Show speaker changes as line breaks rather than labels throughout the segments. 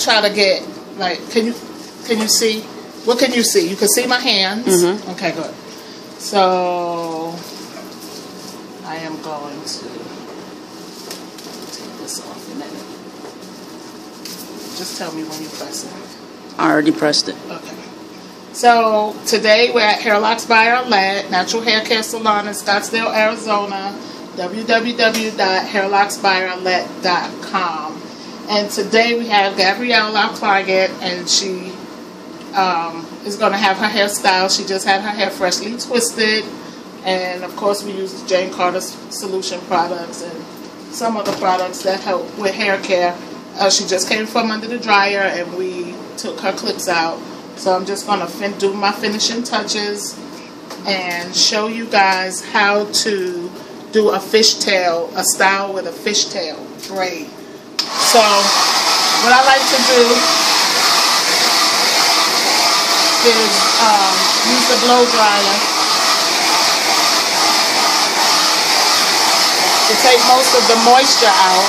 try to get, like, can you see? What can you see? You can see my hands. Okay, good. So I am going to take this off in a minute. Just tell me when you press it.
I already pressed it.
Okay. So today we're at HAIRLOKS by ARLETTE, natural hair care salon in Scottsdale, Arizona. www.hairloksbyarlette.com. And today we have Gabrielle, our client, and she is going to have her hair styled. She just had her hair freshly twisted, and of course we use the Jane Carter Solution products and some other products that help with hair care. She just came from under the dryer, and we took her clips out. So I'm just going to do my finishing touches and show you guys how to do a fishtail, a style with a fishtail braid. So what I like to do is use the blow dryer to take most of the moisture out,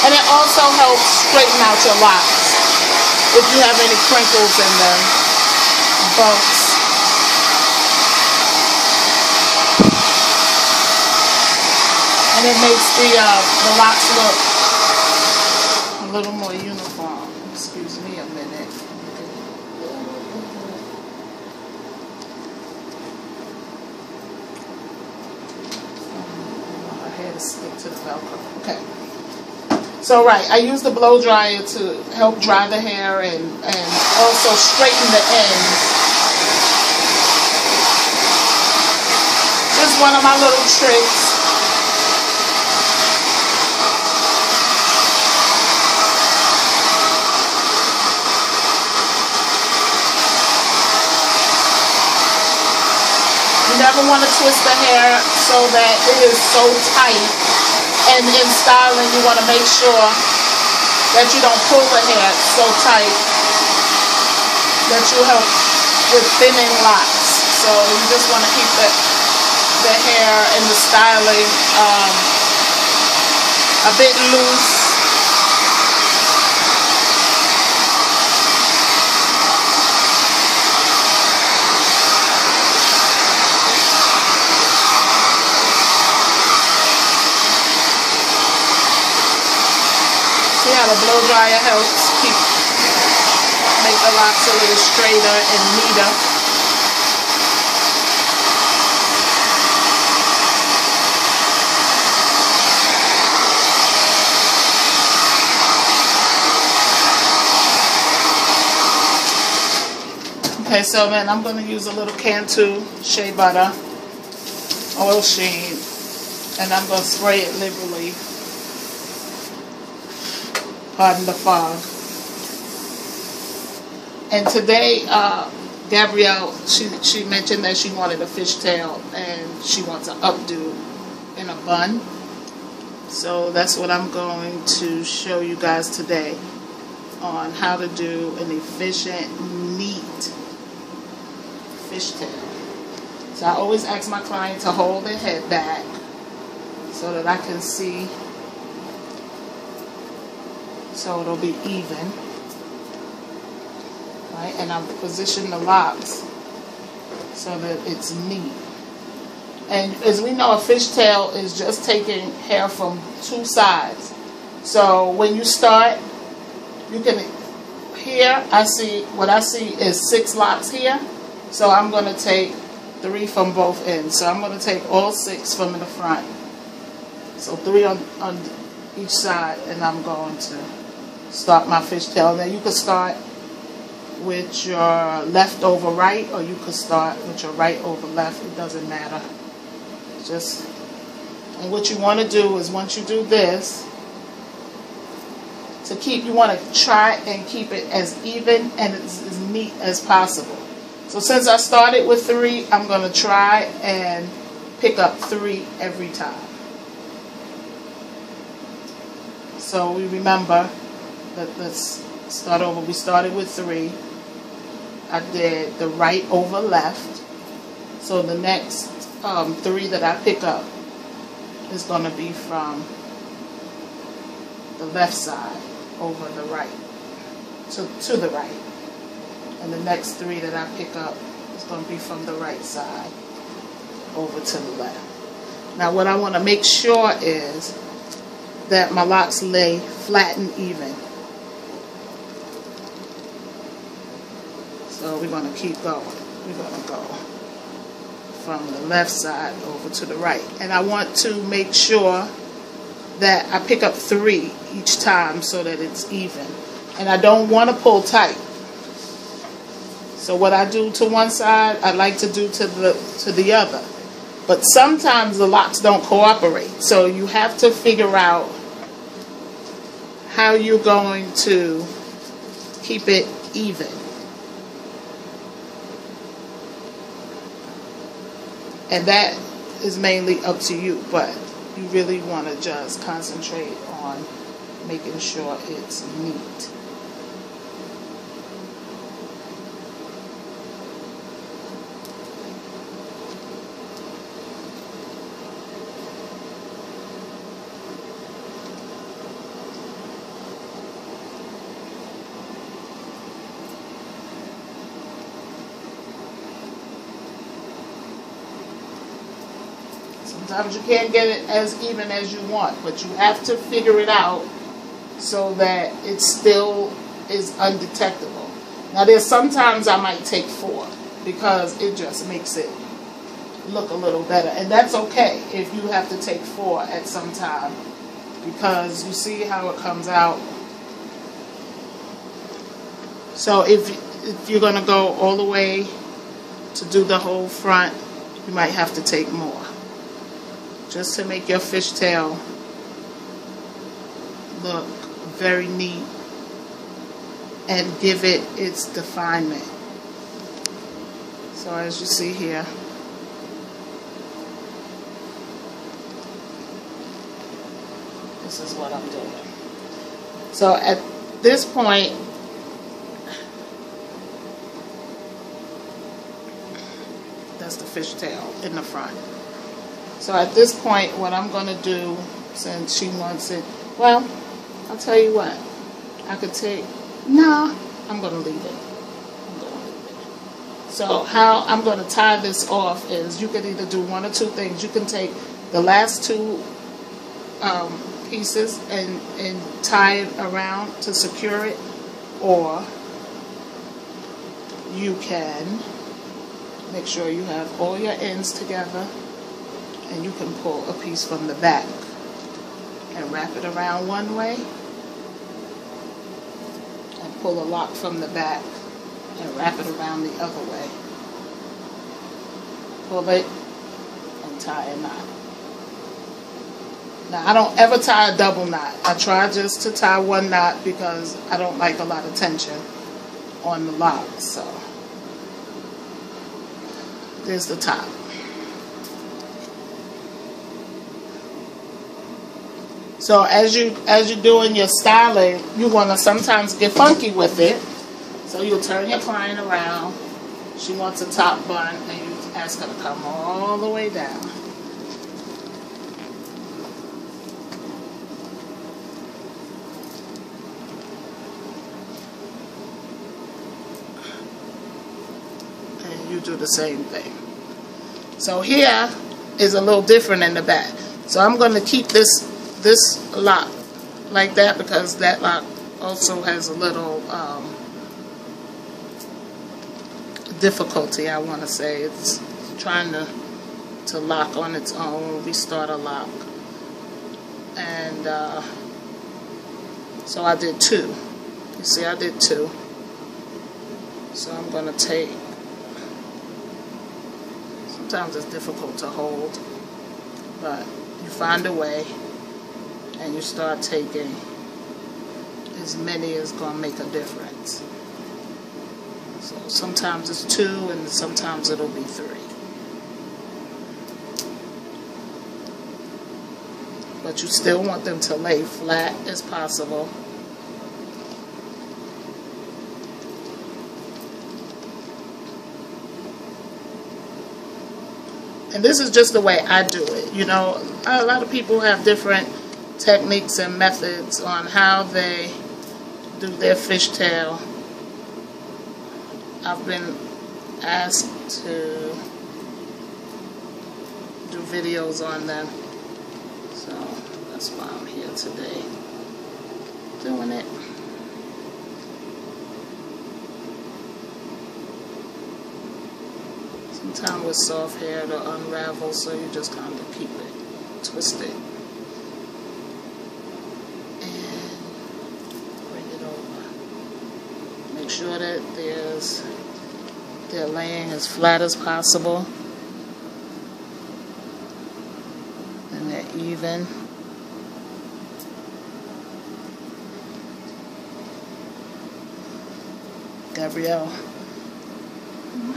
and it also helps straighten out your locks if you have any crinkles in them, bumps. And it makes the locks look a little more uniform. Excuse me a minute. My hair to stick to the Velcro. Okay. So right, I use the blow dryer to help dry the hair and also straighten the ends. Just one of my little tricks. You never want to twist the hair so that it is so tight. And in styling, you want to make sure that you don't pull the hair so tight that you help with thinning locks. So you just want to keep the hair and the styling a bit loose. See how the blow dryer helps make the locks a little straighter and neater. Okay, so then I'm going to use a little Cantu Shea Butter oil sheen, and I'm going to spray it liberally. Pardon the fog. And today, Gabrielle, she mentioned that she wanted a fishtail and she wants an updo in a bun. So that's what I'm going to show you guys today on how to do an efficient, neat fishtail. So I always ask my client to hold their head back so that I can see, so it'll be even, right? And I'll position the locks so that it's neat. And as we know, a fishtail is just taking hair from two sides. So when you start, you can, here what I see is 6 locks here. So I'm going to take 3 from both ends. So I'm going to take all 6 from the front. So 3 on each side, and I'm going to start my fishtail. Then you could start with your left over right, or you could start with your right over left. It doesn't matter. And what you want to do is, once you do this, you want to try and keep it as even and as neat as possible. So since I started with 3, I'm going to try and pick up 3 every time. So we remember that, let's start over. We started with 3. I did the right over left. So the next 3 that I pick up is going to be from the left side over the right. to the right. And the next 3 that I pick up is going to be from the right side over to the left. Now what I want to make sure is that my locks lay flat and even. So we're going to keep going. We're going to go from the left side over to the right. And I want to make sure that I pick up 3 each time so that it's even. And I don't want to pull tight. So what I do to one side, I like to do to the other. But sometimes the locks don't cooperate. So you have to figure out how you're going to keep it even. And that is mainly up to you, but you really want to just concentrate on making sure it's neat. Sometimes you can't get it as even as you want, but you have to figure it out so that it still is undetectable. Now there's sometimes I might take 4 because it just makes it look a little better. And that's okay if you have to take 4 at some time, because you see how it comes out. So if you're going to go all the way to do the whole front, you might have to take more, just to make your fishtail look very neat and give it its definement. So as you see here, this is what I'm doing. So at this point, that's the fishtail in the front. So at this point, what I'm going to do, since she wants it, well, I'll tell you what, I could take, no, I'm going to leave it. So how I'm going to tie this off is you could either do one or two things. You can take the last 2 pieces and tie it around to secure it, or you can make sure you have all your ends together, and you can pull a piece from the back and wrap it around one way, and pull a lock from the back and wrap it around the other way. Pull it and tie a knot. Now I don't ever tie a double knot. I try just to tie 1 knot because I don't like a lot of tension on the locks. So there's the top. So as you're doing your styling, you want to sometimes get funky with it. So you'll turn your client around. She wants a top bun, and you ask her to come all the way down. And you do the same thing. So here is a little different in the back. So I'm going to keep this lock like that, because that lock also has a little difficulty, I want to say. It's trying to lock on its own when we start a lock. And so I did 2. You see, I did 2. So I'm going to take, sometimes it's difficult to hold, but you find a way and you start taking as many as going to make a difference. So sometimes it's 2 and sometimes it'll be 3. But you still want them to lay flat as possible. And this is just the way I do it. You know, a lot of people have different techniques and methods on how they do their fishtail. I've been asked to do videos on them, so that's why I'm here today doing it. Sometimes with soft hair it'll unravel, so you just kind of keep it twisted and bring it over. Make sure that they're laying as flat as possible and they're even. Gabrielle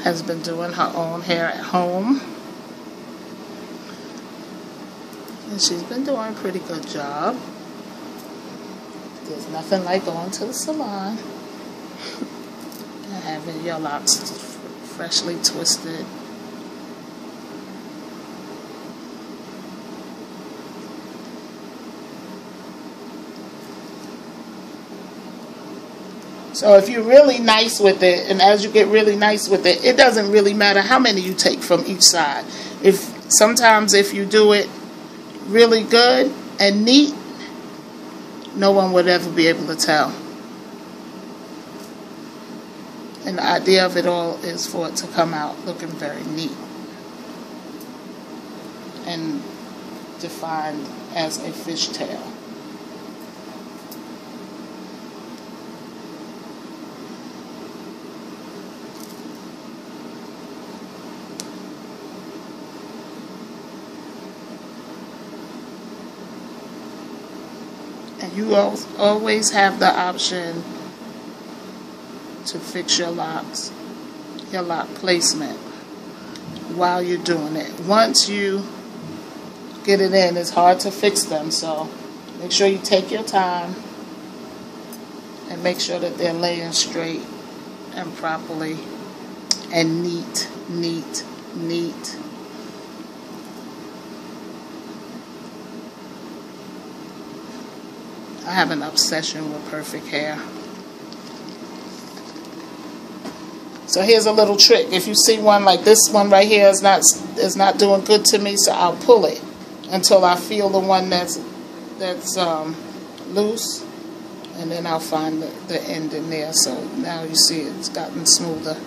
has been doing her own hair at home, and she's been doing a pretty good job. There's nothing like going to the salon and having your locks freshly twisted. So if you're really nice with it, and as you get really nice with it, it doesn't really matter how many you take from each side. Sometimes if you do it really good and neat, no one would ever be able to tell. And the idea of it all is for it to come out looking very neat and defined as a fishtail. And you always have the option to fix your locks, your lock placement, while you're doing it. Once you get it in, it's hard to fix them, so make sure you take your time and make sure that they're laying straight and properly and neat, neat, neat. I have an obsession with perfect hair. So here's a little trick. If you see one like this one right here is not doing good to me, so I'll pull it until I feel the one that's loose, and then I'll find the end in there. So now you see it's gotten smoother.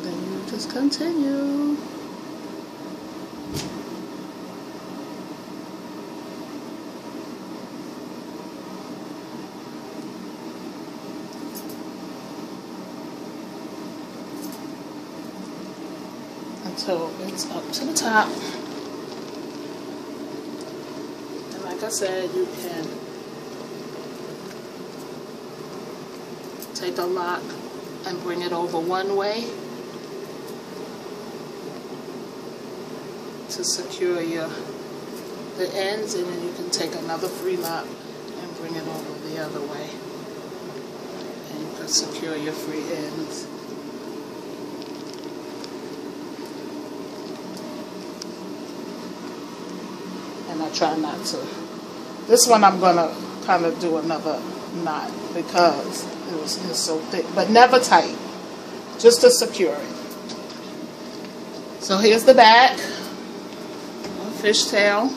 Then you just continue. Until it's up to the top. And like I said, you can take a lock and bring it over one way to secure the ends, and then you can take another free lock and bring it over the other way, and you can secure your free ends. And I try not to. This one I'm gonna kind of do another knot because it's so thick, but never tight, just to secure it. So here's the back. Fishtail.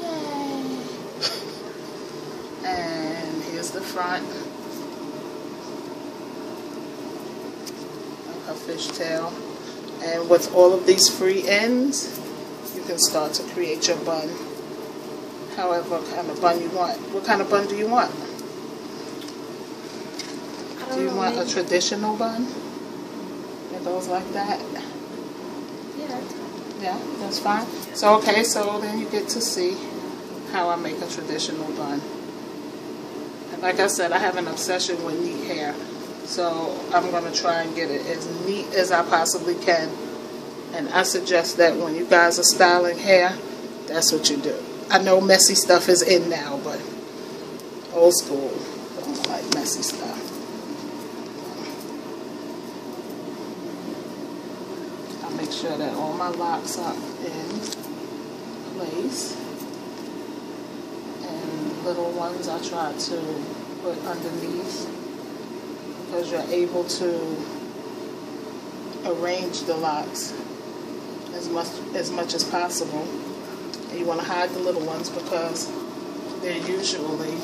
Yay! And here's the front of her fishtail. And with all of these free ends, you can start to create your bun. However kind of bun you want. What kind of bun do you want? Do you want a traditional bun? It goes like that? Yeah, that's fine. So, okay, so then you get to see how I make a traditional bun. And like I said, I have an obsession with neat hair. So I'm going to try and get it as neat as I possibly can. And I suggest that when you guys are styling hair, that's what you do. I know messy stuff is in now, but old school, don't like messy stuff. I'll make sure that all my locks are in place. And little ones I try to put underneath, because you're able to arrange the locks as much as possible. And you want to hide the little ones because they're usually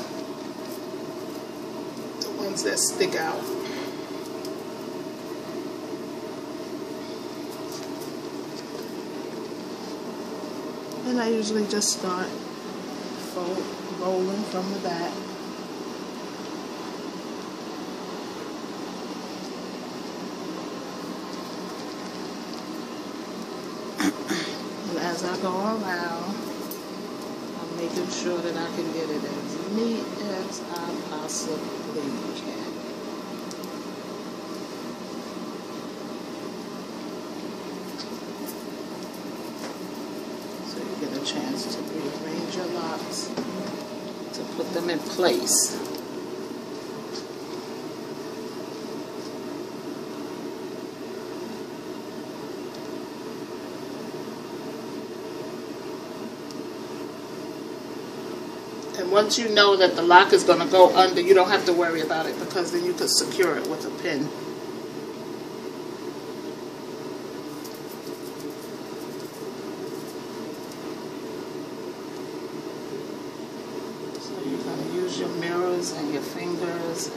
the ones that stick out. And I usually just start rolling from the back. And as I go around, I'm making sure that I can get it as neat as I possibly can. So you get a chance to rearrange your locks, to put them in place. And once you know that the lock is going to go under, you don't have to worry about it, because then you could secure it with a pin. So you're going to use your mirrors and your fingers.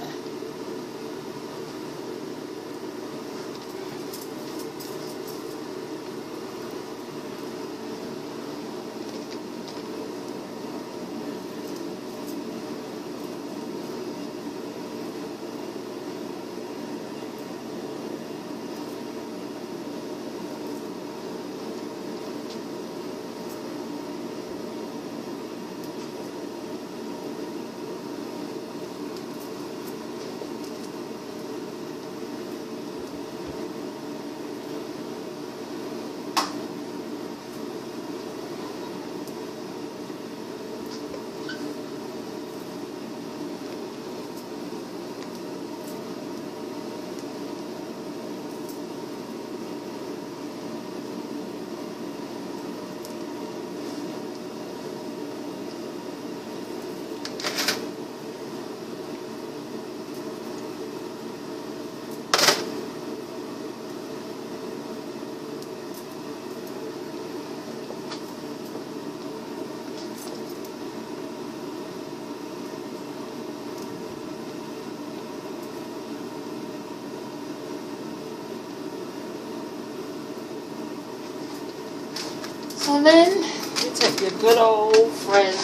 And then you take your good old friend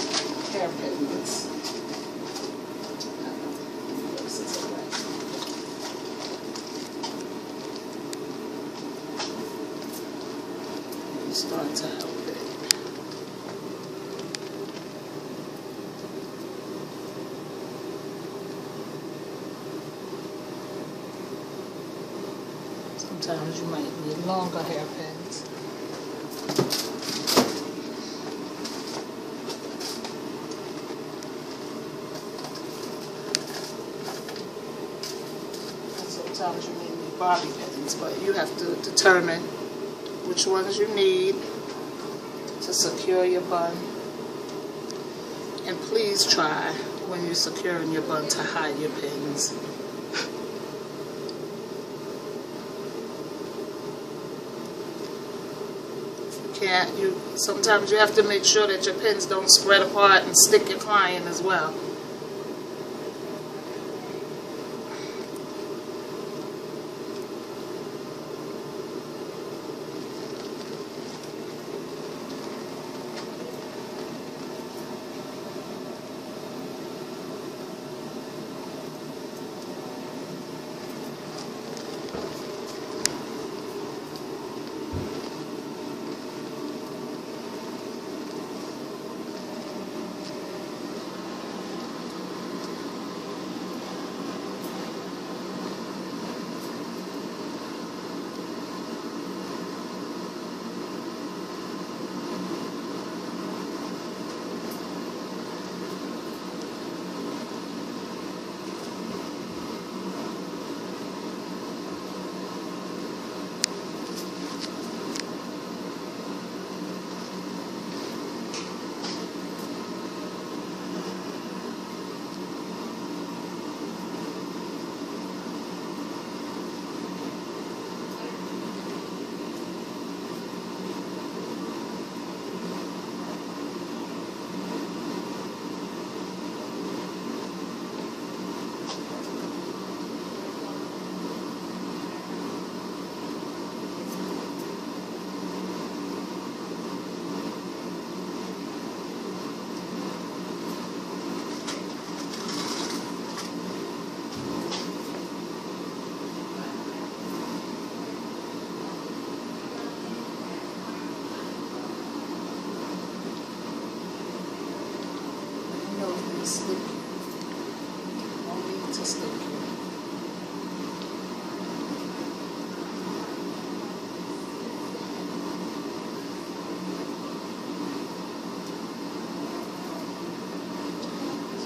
hairpins. You start to help it. Sometimes you might need longer hairpins. Sometimes you may need bobby pins, but you have to determine which ones you need to secure your bun. And please try, when you're securing your bun, to hide your pins. Sometimes you have to make sure that your pins don't spread apart and stick your client as well. to stick you. No need to stick you.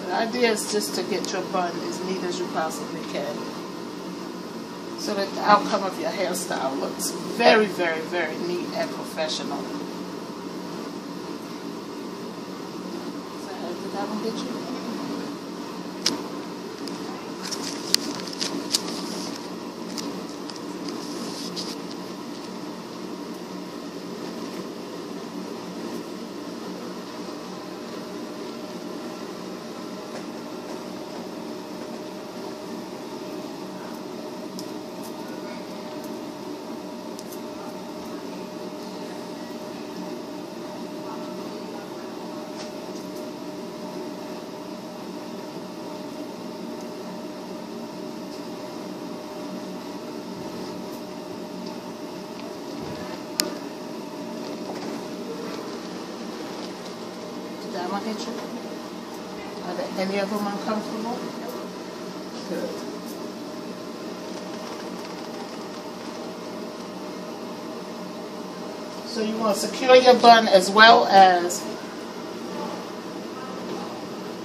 The idea is just to get your bun as neat as you possibly can, so that the outcome of your hairstyle looks very, very, very neat and professional. So did that one get you? That one hit you? Are there any of them uncomfortable? Good. So you want to secure your bun as well as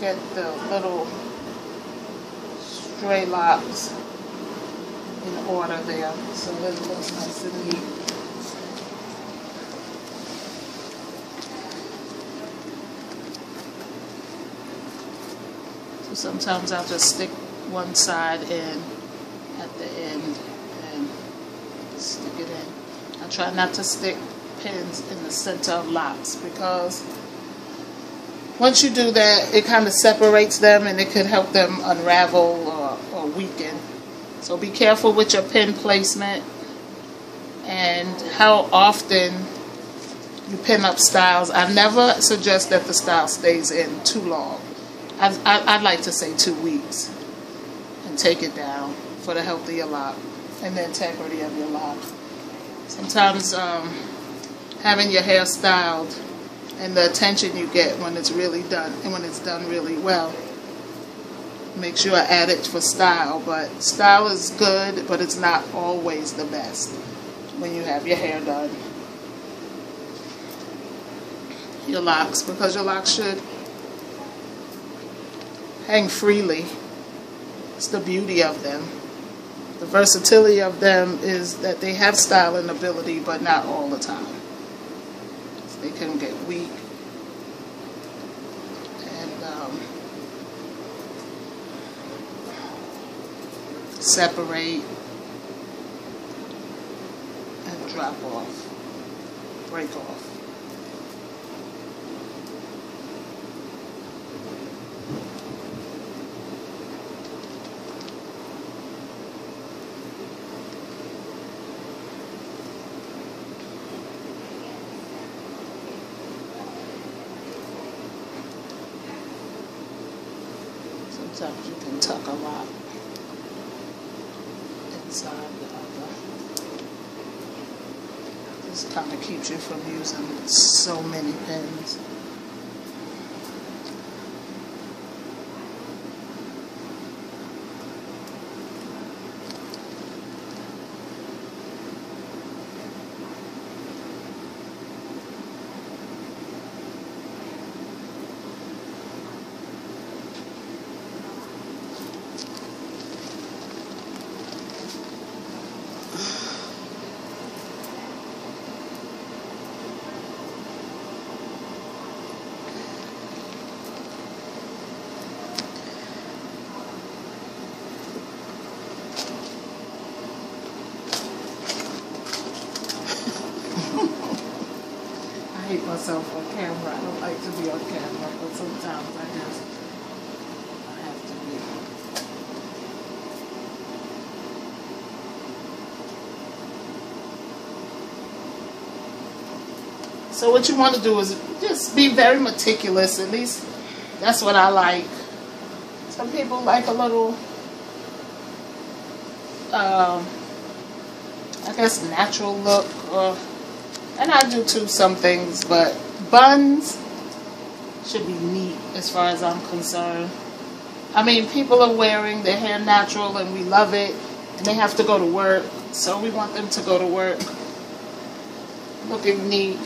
get the little stray locks in order there so that it looks nice and neat. Sometimes I'll just stick one side in at the end and stick it in. I try not to stick pins in the center of locks because once you do that, it kind of separates them and it could help them unravel or weaken. So be careful with your pin placement and how often you pin up styles. I never suggest that the style stays in too long. I'd like to say 2 weeks and take it down for the health of your lock and the integrity of your lock. Sometimes having your hair styled and the attention you get when it's really done and when it's done really well makes you an addict for style. But style is good, but it's not always the best when you have your hair done. Your locks, because your locks should hang freely. It's the beauty of them. The versatility of them is that they have styling ability, but not all the time. So they can get weak and separate and drop off, break off. Sometimes you can tuck a lot inside the other. This kind of keeps you from using so many pins. I hate myself on camera. I don't like to be on camera, but sometimes I have to be. So what you want to do is just be very meticulous. At least that's what I like. Some people like a little, I guess, natural look, and I do too some things, but buns, should be neat as far as I'm concerned. I mean, people are wearing their hair natural and we love it, and they have to go to work, so we want them to go to work looking neat.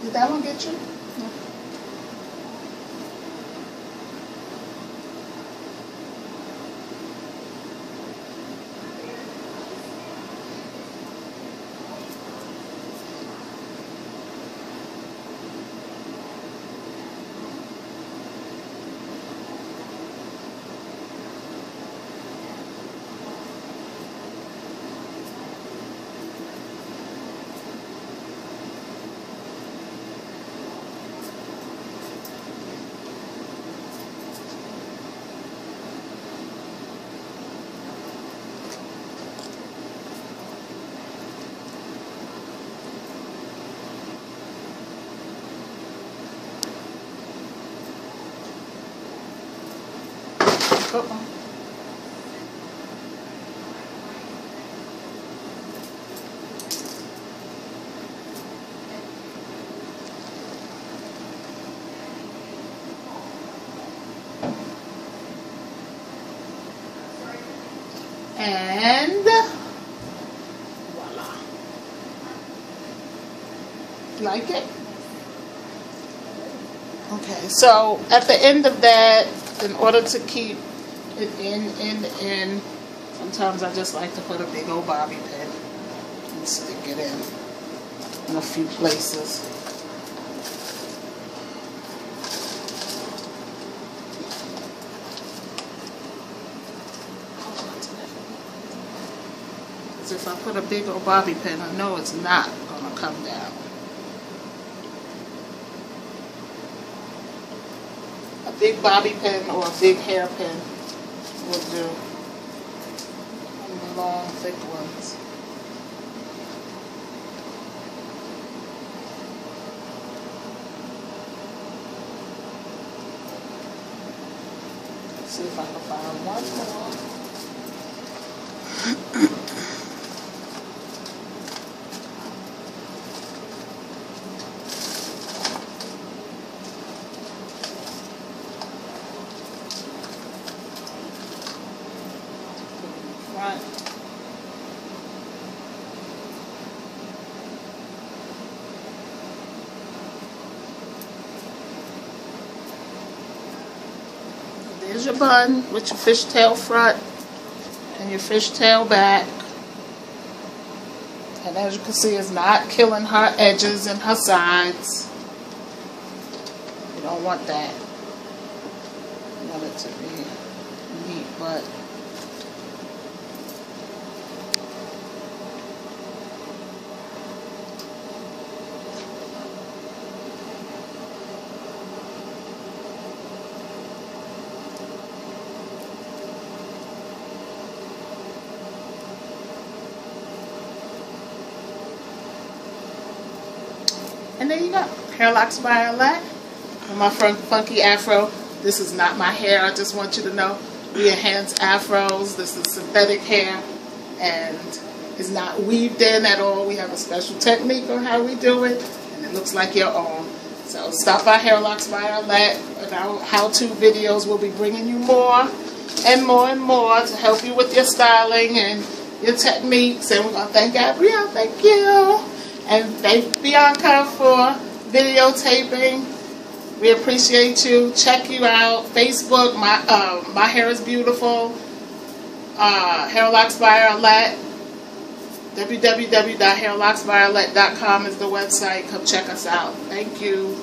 Did that one get you? No. And voila. Like it? Okay, so at the end of that, in order to keep it in, sometimes I just like to put a big old bobby pin and stick it in a few places. Because if I put a big old bobby pin, I know it's not going to come down. A big bobby pin or a big hairpin will do. And the long, thick ones. Let's see if I can find one more. Right. There's your bun with your fishtail front and your fishtail back. And as you can see, it's not killing her edges and her sides. You don't want that. You want it to be neat, but and there you go. HAIRLOKS by Arlette. And my funky afro. This is not my hair. I just want you to know we enhance afros. This is synthetic hair. And it's not weaved in at all. We have a special technique on how we do it. And it looks like your own. So stop by HAIRLOKS by Arlette. And our how-to videos will be bringing you more and more and more to help you with your styling and your techniques. And we're going to thank Gabrielle. Thank you. And thank Bianca for videotaping. We appreciate you. Check you out. Facebook, my hair is beautiful. HAIRLOKS by Arlette. www.hairloksbyarlette.com is the website. Come check us out. Thank you.